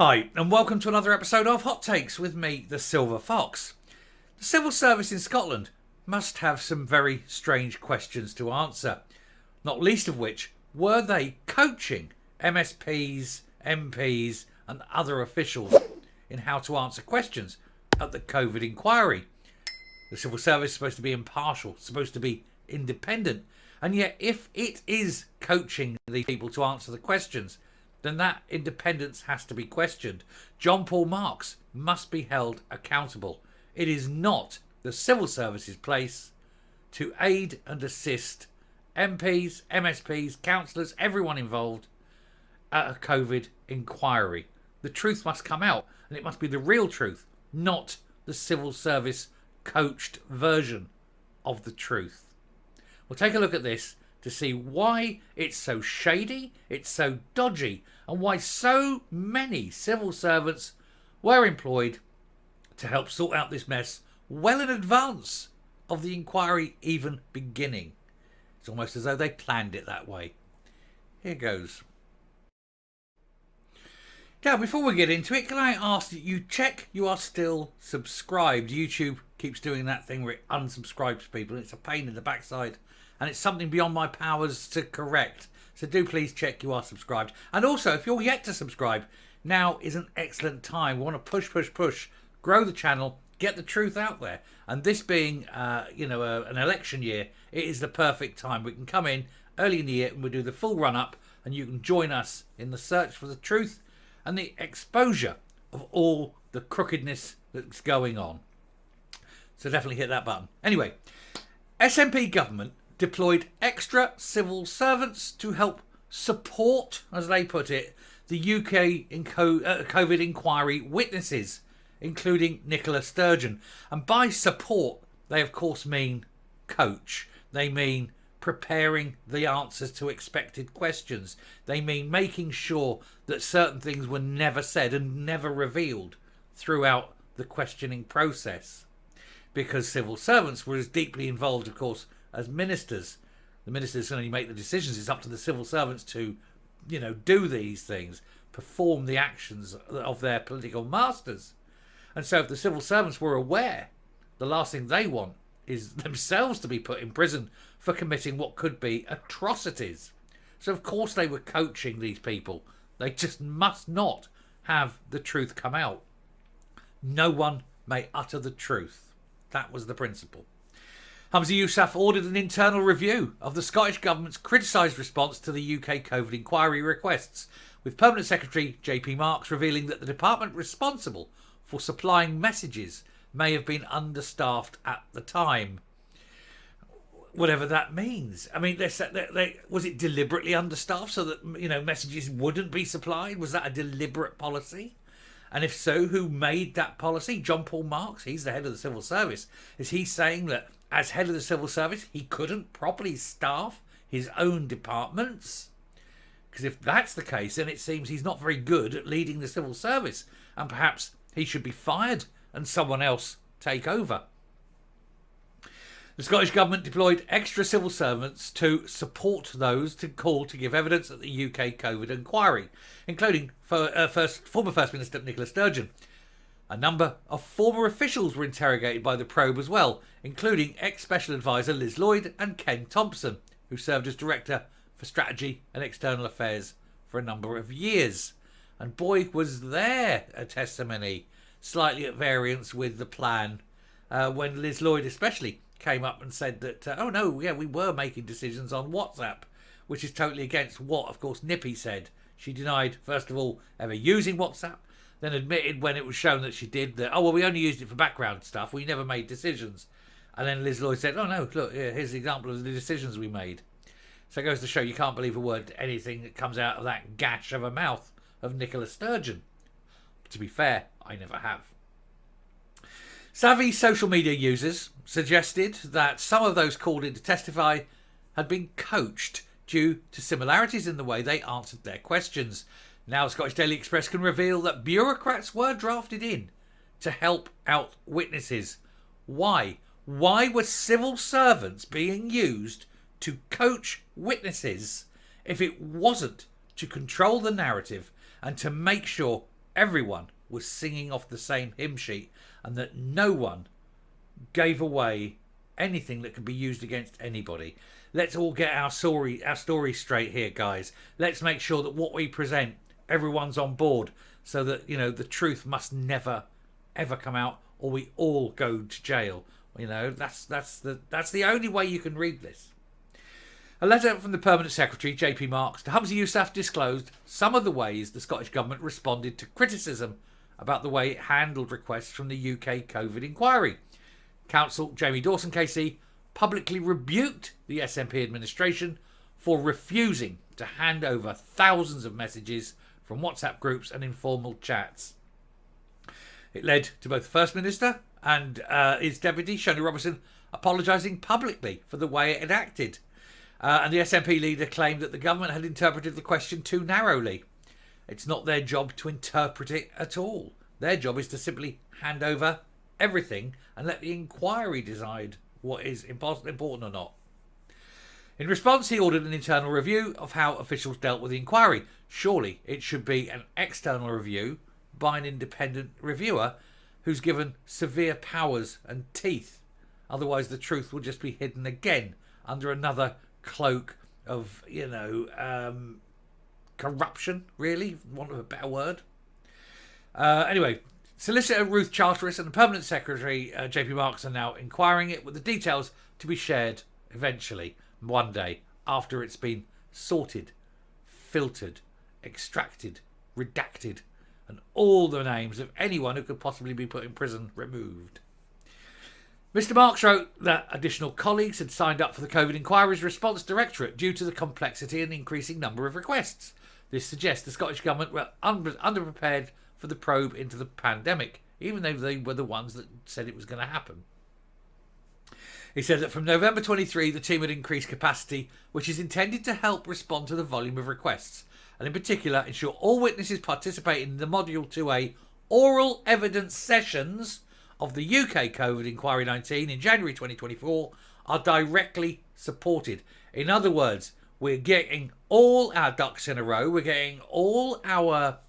Hi, and welcome to another episode of Hot Takes with me, the Silver Fox. The civil service in Scotland must have some very strange questions to answer, not least of which, were they coaching MSPs, MPs, and other officials in how to answer questions at the COVID inquiry? The civil service is supposed to be impartial, supposed to be independent, and yet if it is coaching the people to answer the questions, then that independence has to be questioned. John Paul Marks must be held accountable. It is not the civil service's place to aid and assist MPs, MSPs, councillors, everyone involved at a COVID inquiry. The truth must come out, and it must be the real truth, not the civil service coached version of the truth. We'll take a look at this to see why it's so shady, it's so dodgy, and why so many civil servants were employed to help sort out this mess well in advance of the inquiry even beginning. It's almost as though they planned it that way. Here goes. Now, before we get into it, can I ask that you check you are still subscribed? YouTube keeps doing that thing where it unsubscribes people. It's a pain in the backside, and it's something beyond my powers to correct. So do please check you are subscribed. And also, if you're yet to subscribe, now is an excellent time. We want to push, grow the channel, get the truth out there. And this being, an election year, it is the perfect time. We can come in early in the year and we'll do the full run-up, and you can join us in the search for the truth and the exposure of all the crookedness that's going on. So definitely hit that button. Anyway, SNP government deployed extra civil servants to help support, as they put it, the UK COVID inquiry witnesses, including Nicola Sturgeon. And by support, they of course mean coach. They mean preparing the answers to expected questions. They mean making sure that certain things were never said and never revealed throughout the questioning process. Because civil servants were as deeply involved, of course, as ministers. The ministers can only make the decisions. It's up to the civil servants to, do these things, perform the actions of their political masters. And so if the civil servants were aware, the last thing they want is themselves to be put in prison for committing what could be atrocities. So of course they were coaching these people. They just must not have the truth come out. No one may utter the truth. That was the principle. Humza Yousaf ordered an internal review of the Scottish Government's criticised response to the UK COVID inquiry requests, with Permanent Secretary JP Marks revealing that the department responsible for supplying messages may have been understaffed at the time. Whatever that means. I mean, was it deliberately understaffed so that messages wouldn't be supplied? Was that a deliberate policy? And if so, who made that policy? John Paul Marks, he's the head of the civil service. Is he saying that as head of the civil service, he couldn't properly staff his own departments? Because if that's the case, then it seems he's not very good at leading the civil service. And perhaps he should be fired and someone else take over. The Scottish Government deployed extra civil servants to support those to call to give evidence at the UK COVID inquiry, including former First Minister Nicola Sturgeon. A number of former officials were interrogated by the probe as well, including ex-Special Advisor Liz Lloyd and Ken Thompson, who served as Director for Strategy and External Affairs for a number of years. And boy, was there a testimony slightly at variance with the plan when Liz Lloyd especially came up and said that, we were making decisions on WhatsApp, which is totally against what, of course, Nippy said. She denied, first of all, ever using WhatsApp, then admitted when it was shown that she did that, we only used it for background stuff, we never made decisions. And then Liz Lloyd said, look, here's the example of the decisions we made. So it goes to show you can't believe a word, anything that comes out of that gash of a mouth of Nicola Sturgeon. To be fair, I never have. Savvy social media users suggested that some of those called in to testify had been coached due to similarities in the way they answered their questions. Now Scottish Daily Express can reveal that bureaucrats were drafted in to help out witnesses. Why? Why were civil servants being used to coach witnesses if it wasn't to control the narrative and to make sure everyone was singing off the same hymn sheet and that no one gave away anything that could be used against anybody. Let's all get our story straight here, guys. Let's make sure that what we present, everyone's on board, so that, you know, the truth must never ever come out, or we all go to jail. You know, that's the only way you can read this. A letter from the Permanent Secretary, JP Marks, to Humza Yousaf disclosed some of the ways the Scottish Government responded to criticism about the way it handled requests from the UK COVID inquiry. Counsel Jamie Dawson KC publicly rebuked the SNP administration for refusing to hand over thousands of messages from WhatsApp groups and informal chats. It led to both the First Minister and his deputy, Shonee Robertson, apologising publicly for the way it had acted. And the SNP leader claimed that the government had interpreted the question too narrowly. It's not their job to interpret it at all. Their job is to simply hand over everything and let the inquiry decide what is important or not. In response, he ordered an internal review of how officials dealt with the inquiry. Surely it should be an external review by an independent reviewer who's given severe powers and teeth. Otherwise, the truth will just be hidden again under another cloak of, corruption, really, for want of a better word. Anyway, Solicitor Ruth Charteris and the Permanent Secretary JP Marks are now inquiring it, with the details to be shared eventually, one day, after it's been sorted, filtered, extracted, redacted, and all the names of anyone who could possibly be put in prison removed. Mr Marks wrote that additional colleagues had signed up for the COVID Inquiry's Response Directorate due to the complexity and increasing number of requests. This suggests the Scottish Government were underprepared for the probe into the pandemic, even though they were the ones that said it was going to happen. He said that from November 23, the team had increased capacity, which is intended to help respond to the volume of requests, and in particular ensure all witnesses participating in the Module 2A oral evidence sessions of the UK COVID Inquiry 19 in January 2024 are directly supported. In other words, we're getting all our ducks in a row. We're getting all our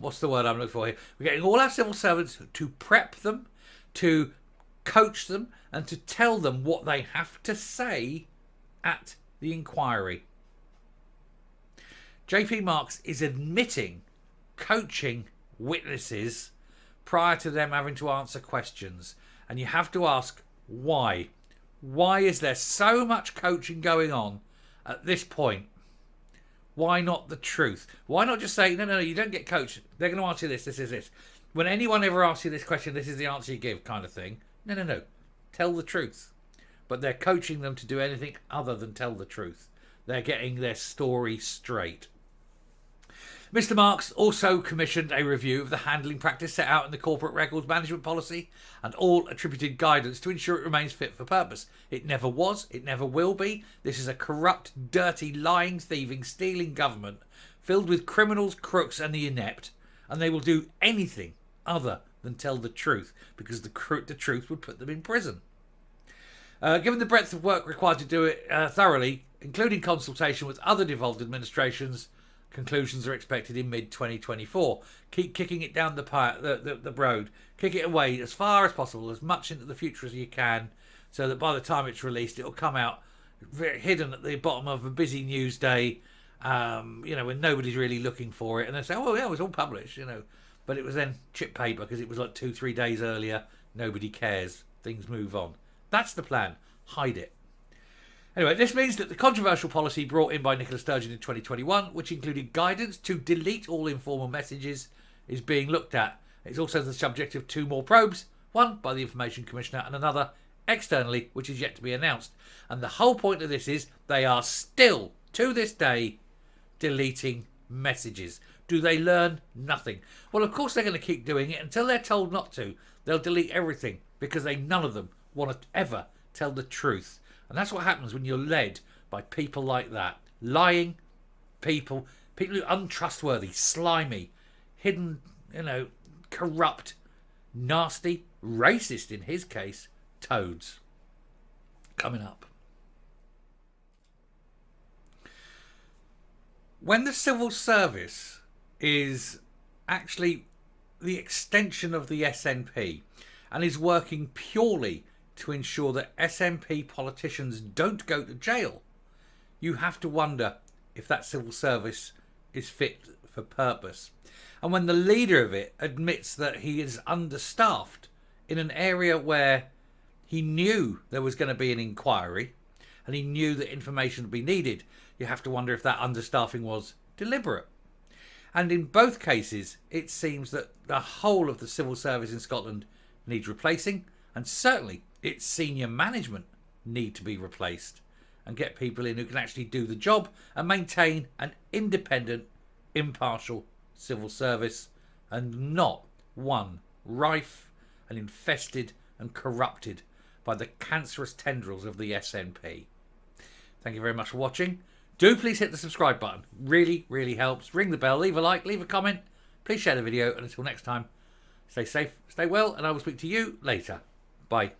what's the word I'm looking for here? We're getting all our civil servants to prep them, to coach them, and to tell them what they have to say at the inquiry. JP Marks is admitting coaching witnesses prior to them having to answer questions. And you have to ask why. Why is there so much coaching going on at this point? Why not the truth? Why not just say, no, you don't get coached. They're going to ask you this, this is this. When anyone ever asks you this question, this is the answer you give kind of thing. No. Tell the truth. But they're coaching them to do anything other than tell the truth. They're getting their story straight. Mr Marks also commissioned a review of the handling practice set out in the Corporate Records Management Policy and all attributed guidance to ensure it remains fit for purpose. It never was, it never will be. This is a corrupt, dirty, lying, thieving, stealing government filled with criminals, crooks and the inept, and they will do anything other than tell the truth because the truth would put them in prison. Given the breadth of work required to do it thoroughly, including consultation with other devolved administrations, conclusions are expected in mid-2024. Keep kicking it down the road. Kick it away as far as possible, as much into the future as you can, so that by the time it's released, it'll come out hidden at the bottom of a busy news day, when nobody's really looking for it. And they say, oh, yeah, it was all published, But it was then chip paper because it was like 2-3 days earlier. Nobody cares. Things move on. That's the plan. Hide it. Anyway, this means that the controversial policy brought in by Nicola Sturgeon in 2021, which included guidance to delete all informal messages, is being looked at. It's also the subject of 2 more probes, one by the Information Commissioner and another externally, which is yet to be announced. And the whole point of this is they are still, to this day, deleting messages. Do they learn? Nothing. Well, of course they're going to keep doing it until they're told not to. They'll delete everything because none of them want to ever tell the truth. And that's what happens when you're led by people like that. Lying people who are untrustworthy, slimy, hidden, corrupt, nasty, racist in his case, toads. Coming up. When the civil service is actually the extension of the SNP and is working purely to ensure that SNP politicians don't go to jail. You have to wonder if that civil service is fit for purpose. And when the leader of it admits that he is understaffed in an area where he knew there was going to be an inquiry and he knew that information would be needed, you have to wonder if that understaffing was deliberate. And in both cases, it seems that the whole of the civil service in Scotland needs replacing, and certainly its senior management need to be replaced and get people in who can actually do the job and maintain an independent, impartial civil service, and not one rife and infested and corrupted by the cancerous tendrils of the SNP. Thank you very much for watching. Do please hit the subscribe button. Really, really helps. Ring the bell, leave a like, leave a comment. Please share the video, and until next time, stay safe, stay well, and I will speak to you later. Bye.